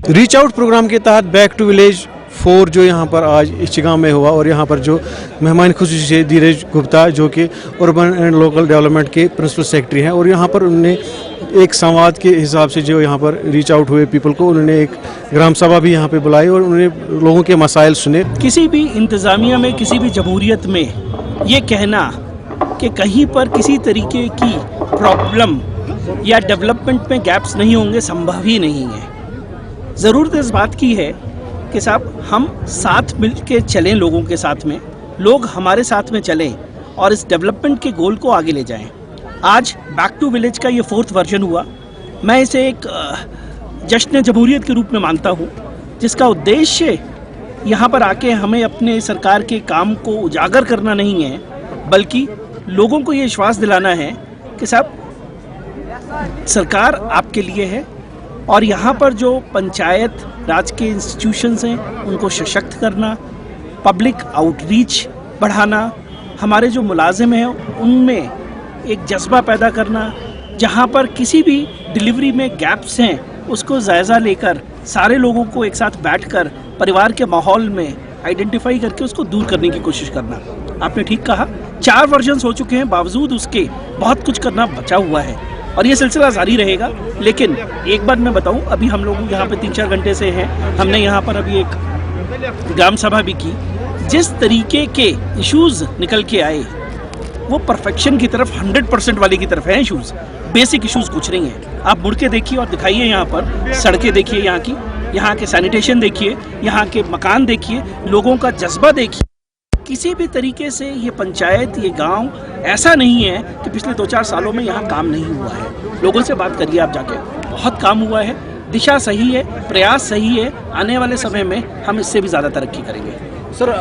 Reach out programme के तहत back to village 4 जो यहाँ पर आज इश्तिगाम में हुआ और यहाँ पर जो मेहमान खुसूसी से धीरज गुप्ता जो कि अर्बन एंड लोकल डेवलपमेंट के प्रिंसिपल सेक्रेटरी हैं, और यहाँ पर उन्होंने एक संवाद के हिसाब से जो यहाँ पर रीच आउट हुए पीपल को उन्होंने एक ग्राम सभा भी यहाँ पे बुलाई और उन्होंने लोगों के मसाइल सुने। किसी भी इंतज़ामिया में, किसी भी जमहूरियत में ये कहना कि कहीं पर किसी तरीके की प्रॉब्लम या डेवलपमेंट में गैप्स नहीं होंगे संभव ही नहीं है। ज़रूरत इस बात की है कि साहब हम साथ मिल के चलें, लोगों के साथ में, लोग हमारे साथ में चलें और इस डेवलपमेंट के गोल को आगे ले जाएं। आज बैक टू विलेज का ये 4th वर्जन हुआ। मैं इसे एक जश्न जमहूरियत के रूप में मानता हूँ, जिसका उद्देश्य यहाँ पर आके हमें अपने सरकार के काम को उजागर करना नहीं है, बल्कि लोगों को ये विश्वास दिलाना है कि साहब सरकार आपके लिए है और यहाँ पर जो पंचायत राज के इंस्टीट्यूशंस हैं उनको सशक्त करना, पब्लिक आउटरीच बढ़ाना, हमारे जो मुलाजिम हैं उनमें एक जज्बा पैदा करना, जहाँ पर किसी भी डिलीवरी में गैप्स हैं उसको जायज़ा लेकर सारे लोगों को एक साथ बैठकर परिवार के माहौल में आइडेंटिफाई करके उसको दूर करने की कोशिश करना। आपने ठीक कहा, 4 वर्जन्स हो चुके हैं, बावजूद उसके बहुत कुछ करना बचा हुआ है और ये सिलसिला जारी रहेगा। लेकिन एक बात मैं बताऊं, अभी हम लोग यहाँ पे 3-4 घंटे से हैं, हमने यहाँ पर अभी एक ग्राम सभा भी की। जिस तरीके के इश्यूज़ निकल के आए वो परफेक्शन की तरफ, 100% वाले की तरफ हैं इश्यूज़, बेसिक इश्यूज़ कुछ नहीं है। आप मुड़ के देखिए और दिखाइए, यहाँ पर सड़कें देखिए, यहाँ के सैनिटेशन देखिए, यहाँ के मकान देखिए, लोगों का जज्बा देखिए। किसी भी तरीके से ये पंचायत, ये गांव ऐसा नहीं है कि पिछले 2-4 सालों में यहाँ काम नहीं हुआ है। लोगों से बात करिए आप जाके, बहुत काम हुआ है, दिशा सही है, प्रयास सही है। आने वाले समय में हम इससे भी ज़्यादा तरक्की करेंगे। सर,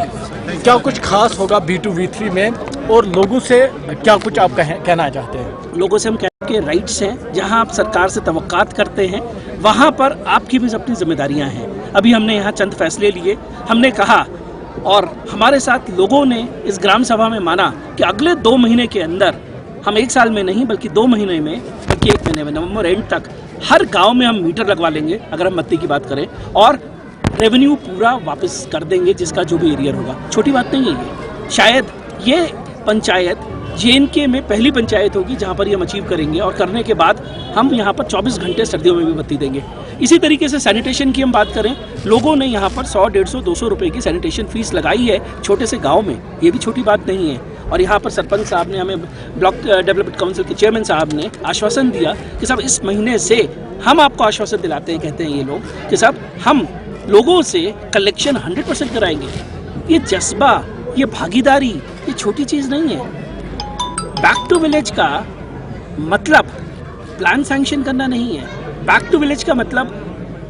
क्या कुछ खास होगा B2V3 में और लोगों से क्या कुछ आप कहना चाहते हैं? लोगों से हम कहते हैं राइट्स हैं, जहाँ आप सरकार से तवक्कात करते हैं वहाँ पर आपकी भी अपनी जिम्मेदारियाँ हैं। अभी हमने यहाँ चंद फैसले लिए, हमने कहा और हमारे साथ लोगों ने इस ग्राम सभा में माना कि अगले 2 महीने के अंदर, हम 1 साल में नहीं बल्कि 2 महीने में, बल्कि 1 महीने में, नवंबर एंड तक हर गांव में हम मीटर लगवा लेंगे अगर हम बत्ती की बात करें, और रेवेन्यू पूरा वापस कर देंगे जिसका जो भी एरियर होगा। छोटी बात नहीं है ये। शायद ये पंचायत JNK में पहली पंचायत होगी जहाँ पर ये हम अचीव करेंगे, और करने के बाद हम यहाँ पर 24 घंटे सर्दियों में भी बत्ती देंगे। इसी तरीके से सैनिटेशन की हम बात करें, लोगों ने यहाँ पर 100, 150, 200 रुपये की सैनिटेशन फीस लगाई है छोटे से गांव में, ये भी छोटी बात नहीं है। और यहाँ पर सरपंच साहब ने, हमें ब्लॉक डेवलपमेंट काउंसिल के चेयरमैन साहब ने आश्वासन दिया कि साहब इस महीने से हम आपको आश्वासन दिलाते हैं, कहते हैं ये लोग कि साहब हम लोगों से कलेक्शन 100% कराएंगे। ये जज्बा, ये भागीदारी, ये छोटी चीज़ नहीं है। बैक टू विलेज का मतलब प्लान सैंक्शन करना नहीं है, बैक टू विलेज का मतलब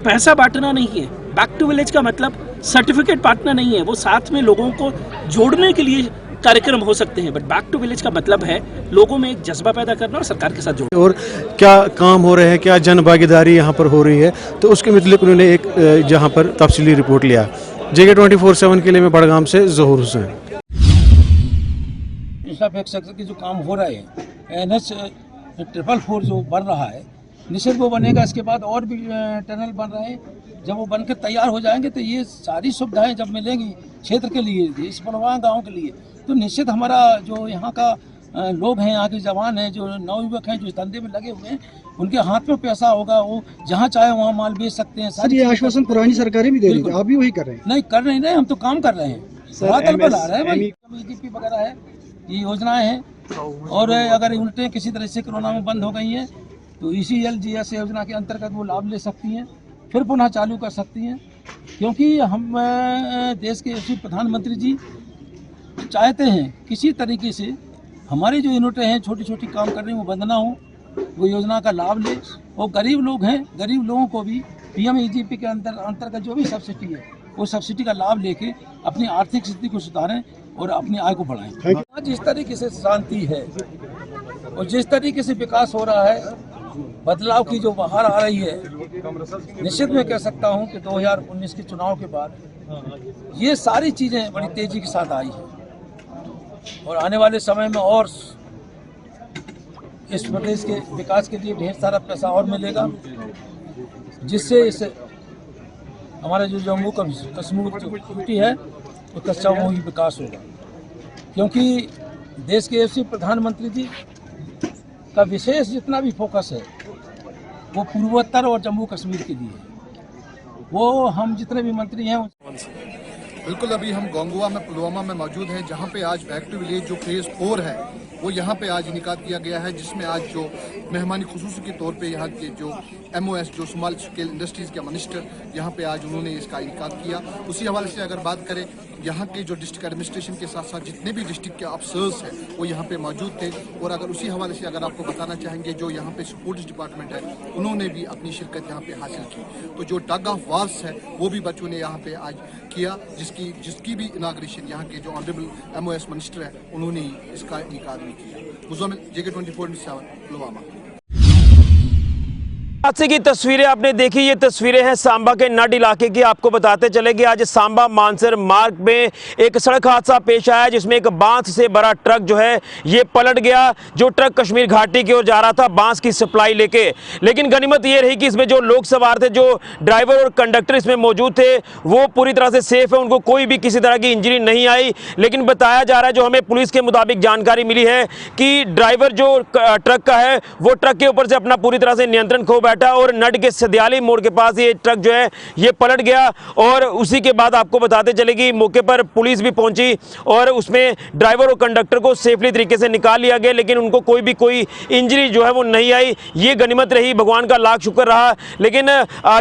पैसा बांटना नहीं है, बैक टू विलेज का मतलब सर्टिफिकेट बांटना नहीं है। वो साथ में लोगों को जोड़ने के लिए कार्यक्रम हो सकते हैं, बट बैक टू विलेज का मतलब है लोगों में एक जज्बा पैदा करना और सरकार के साथ जोड़ना। और क्या काम हो रहे हैं, क्या जन भागीदारी यहाँ पर हो रही है, तो उसके मतलब उन्होंने एक जहाँ पर तफसीली रिपोर्ट लिया। JK 24/7 के लिए मैं बड़गाम से ज़हूर हुसैन। इंफ्रास्ट्रक्चर के जो काम हो रहे हैं, NH 444 जो बन रहा है, निश्चित वो बनेगा। इसके बाद और भी टनल बन रहे हैं। जब वो बनकर तैयार हो जाएंगे तो ये सारी सुविधाएं जब मिलेंगी क्षेत्र के लिए, इस बनवा गाँव के लिए, तो निश्चित हमारा जो यहाँ का लोग हैं, यहाँ के जवान हैं, जो नवयुवक हैं, जो इस धंधे में लगे हुए हैं, उनके हाथ में पैसा होगा, वो जहाँ चाहे वहाँ माल बेच सकते हैं। सर, ये आश्वासन पुरानी सरकारें भी दे रही थी, आप भी वही कर रहे हैं? नहीं कर रहे हैं, हम तो काम कर रहे हैं, धरातल पर ला रहे हैं भाई। EDP वगैरह है, ये योजनाएं हैं। और अगर उल्टे किसी तरह से कोरोना में बंद हो गई हैं तो ECLGS योजना के अंतर्गत वो लाभ ले सकती हैं, फिर पुनः चालू कर सकती हैं। क्योंकि हम देश के यशस्वी प्रधानमंत्री जी चाहते हैं किसी तरीके से हमारी जो यूनिटें हैं, छोटी छोटी काम कर रही हैं, वो बंद ना हो, वो योजना का लाभ ले। और गरीब लोग हैं, गरीब लोगों को भी PM-EGP के अंतर्गत जो भी सब्सिडी है, वो सब्सिडी का लाभ लेके अपनी आर्थिक स्थिति को सुधारें और अपनी आय को बढ़ाएं। आज जिस तरीके से शांति है और जिस तरीके से विकास हो रहा है, बदलाव की जो बहार आ रही है, निश्चित मैं कह सकता हूं कि 2019 के चुनाव के बाद ये सारी चीज़ें बड़ी तेजी के साथ आई हैं और आने वाले समय में और इस प्रदेश के विकास के लिए ढेर सारा पैसा और मिलेगा, जिससे इस हमारा जो जम्मू कश्मीर जो है उसका चहुमुखी विकास होगा, क्योंकि देश के यशस्वी प्रधानमंत्री जी का विशेष जितना भी फोकस है वो पूर्वोत्तर और जम्मू कश्मीर के लिए है। वो हम जितने भी मंत्री हैं बिल्कुल, अभी हम गोंगुआ में पुलवामा में मौजूद हैं, जहां पे आज बैक टू विलेज जो फेज़ 4 है वो यहां पे आज इनेकाद किया गया है, जिसमें आज जो मेहमानी खुसूसी के तौर पे यहां के जो MOS जो स्मॉल स्केल इंडस्ट्रीज़ के मिनिस्टर यहां पे आज उन्होंने इसका इनेकाद किया। उसी हवाले से अगर बात करें, यहाँ के जो डिस्ट्रिक्ट एडमिनिस्ट्रेशन के साथ साथ जितने भी डिस्ट्रिक्ट के अफसर्स हैं वो यहाँ पे मौजूद थे। और अगर उसी हवाले से अगर आपको बताना चाहेंगे, जो यहाँ पे स्पोर्ट्स डिपार्टमेंट है उन्होंने भी अपनी शिरकत यहाँ पे हासिल की। तो जो टग ऑफ वार्स है वो भी बच्चों ने यहाँ पे आज किया, जिसकी भी इनाग्रेशन यहाँ के जो ऑनरेबल MOS मिनिस्टर है उन्होंने ही इसका इनेकाद भी किया। मुज़म्मिल, JK24/7 पुलवामा। हादसे की तस्वीरें आपने देखी, ये तस्वीरें हैं सांबा के नड इलाके की। आपको बताते चले कि आज सांबा मानसर मार्ग में एक सड़क हादसा पेश आया, जिसमें एक बांस से भरा ट्रक जो है ये पलट गया। जो ट्रक कश्मीर घाटी की ओर जा रहा था बांस की सप्लाई लेके, लेकिन गनीमत ये रही कि इसमें जो लोग सवार थे, जो ड्राइवर और कंडक्टर इसमें मौजूद थे, वो पूरी तरह से सेफ है, उनको कोई भी किसी तरह की इंजरी नहीं आई। लेकिन बताया जा रहा है, जो हमें पुलिस के मुताबिक जानकारी मिली है, कि ड्राइवर जो ट्रक का है वो ट्रक के ऊपर से अपना पूरी तरह से नियंत्रण खो बैठा और नड के सदयाली मोड़ के पास ये ट्रक जो है ये पलट गया। और उसी के बाद आपको बताते चले कि मौके पर पुलिस भी पहुंची और उसमें ड्राइवर और कंडक्टर को सेफली तरीके से निकाल लिया गया, लेकिन उनको कोई इंजरी जो है वो नहीं आई। ये गनीमत रही, भगवान का लाख शुक्र रहा। लेकिन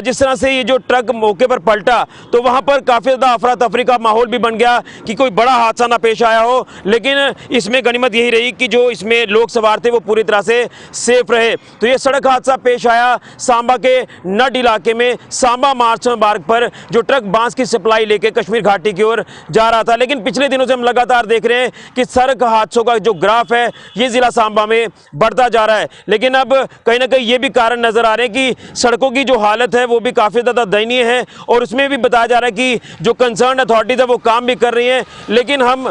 जिस तरह से ये जो ट्रक मौके पर पलटा तो वहां पर काफी ज्यादा अफरा तफरी का माहौल भी बन गया कि कोई बड़ा हादसा ना पेश आया हो। लेकिन इसमें गनीमत यही रही कि जो इसमें लोग सवार थे वो पूरी तरह से सेफ रहे। तो ये सड़क हादसा पेश आया सांबा के नड इलाके में, सांबा मानसर मार्ग पर, जो ट्रक बांस की सप्लाई लेके कश्मीर घाटी की ओर जा रहा था। लेकिन पिछले दिनों से हम लगातार देख रहे हैं कि सड़क हादसों का जो ग्राफ है ये जिला सांबा में बढ़ता जा रहा है। लेकिन अब कहीं ना कहीं ये भी कारण नजर आ रहे हैं कि सड़कों की जो हालत है वो भी काफी ज्यादा दयनीय है, और उसमें भी बताया जा रहा है कि जो कंसर्न अथॉरिटीज है वो काम भी कर रही हैं। लेकिन हम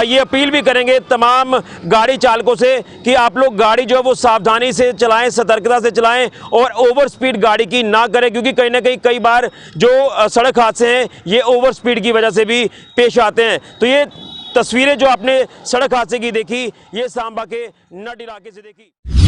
ये अपील भी करेंगे तमाम गाड़ी चालकों से कि आप लोग गाड़ी जो है वो सावधानी से चलाएं, सतर्कता से चलाएं और ओवर स्पीड गाड़ी की ना करें, क्योंकि कहीं ना कई बार जो सड़क हादसे हैं ये ओवर स्पीड की वजह से भी पेश आते हैं। तो ये तस्वीरें जो आपने सड़क हादसे की देखी, ये सांबा के नड इलाके से देखी।